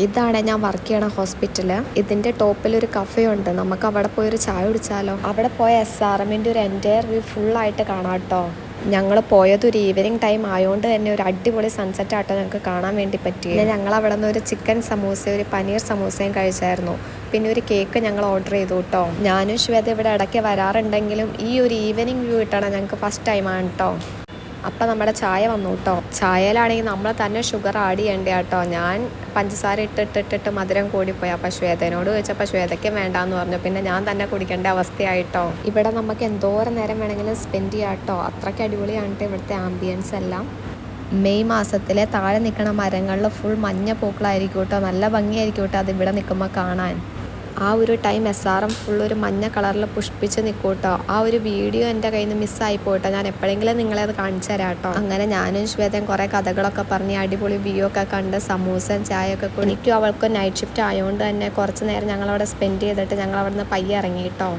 ഇതാണ് ഞാൻ വർക്ക് ചെയ്യണ ഹോസ്പിറ്റൽ. ഇതിന്റെ ടോപ്പിൽ ഒരു കഫേ ഉണ്ട്. നമുക്ക് അവിടെ പോയി ഒരു ചായ കുടിച്ചാലോ? അവിടെ പോയ SRMന്റെ ഒരു എൻറ്റയർ വ്യൂ ഫുള്ളായിട്ട് കാണാം കേട്ടോ. ഞങ്ങൾ പോയത് ഒരു ഈവനിങ് ടൈം ആയതുകൊണ്ട് തന്നെ ഒരു അടിപൊളി സൺസെറ്റ് ആട്ടോ ഞങ്ങൾക്ക് കാണാൻ വേണ്ടി പറ്റി. പിന്നെ ഞങ്ങൾ അവിടെ നിന്ന് ഒരു ചിക്കൻ സമൂസ, ഒരു പനീർ സമൂസയും കഴിച്ചായിരുന്നു. പിന്നെ ഒരു കേക്ക് ഞങ്ങൾ ഓർഡർ ചെയ്തു കേട്ടോ. ഞാനും ശ്വേത ഇവിടെ ഇടയ്ക്ക് വരാറുണ്ടെങ്കിലും ഈ ഒരു ഈവനിങ് വ്യൂ കിട്ടണം ഞങ്ങൾക്ക് ഫസ്റ്റ് ടൈമാണ് കേട്ടോ. അപ്പം നമ്മുടെ ചായ വന്നു കേട്ടോ. ചായയിലാണെങ്കിൽ നമ്മൾ തന്നെ ഷുഗർ ആഡ് ചെയ്യേണ്ട കേട്ടോ. ഞാൻ പഞ്ചസാര ഇട്ടിട്ടിട്ട് മധുരം കൂടിപ്പോയി. അപ്പം ശ്വേതനോട് ചോദിച്ചപ്പോൾ ശ്വേതയ്ക്ക് വേണ്ടാന്ന് പറഞ്ഞു. പിന്നെ ഞാൻ തന്നെ കുടിക്കേണ്ട അവസ്ഥയായിട്ടോ. ഇവിടെ നമുക്ക് എന്തോരം നേരം വേണമെങ്കിലും സ്പെൻഡ് ചെയ്യാം കേട്ടോ. അത്രയ്ക്ക് അടിപൊളിയാണ് ഇവിടുത്തെ ആംബിയൻസ് എല്ലാം. മെയ് മാസത്തിലെ താഴെ നിൽക്കുന്ന മരങ്ങളിൽ ഫുൾ മഞ്ഞ പൂക്കളായിരിക്കും കേട്ടോ. നല്ല ഭംഗിയായിരിക്കും കേട്ടോ അത് ഇവിടെ നിൽക്കുമ്പോൾ കാണാൻ. ആ ഒരു ടൈം SRM ഫുൾ ഒരു മഞ്ഞ കളറിൽ പുഷ്പിച്ച് നിൽക്കും കേട്ടോ. ആ ഒരു വീഡിയോ എൻ്റെ കയ്യിൽ നിന്ന് മിസ്സായി പോയിട്ടോ. ഞാൻ എപ്പോഴെങ്കിലും നിങ്ങളെ അത് കാണിച്ചു തരാം കേട്ടോ. അങ്ങനെ ഞാനും ശ്വേതയും കുറേ കഥകളൊക്കെ പറഞ്ഞ് അടിപൊളി വ്യൂ ഒക്കെ കണ്ട് സമൂസയും ചായയൊക്കെ കൂടി. എനിക്കും അവൾക്ക് നൈറ്റ് ഷിഫ്റ്റ് ആയതുകൊണ്ട് തന്നെ കുറച്ച് നേരം ഞങ്ങളവിടെ സ്പെൻഡ് ചെയ്തിട്ട് ഞങ്ങൾ അവിടെ നിന്ന് പയ്യെ ഇറങ്ങി കേട്ടോ.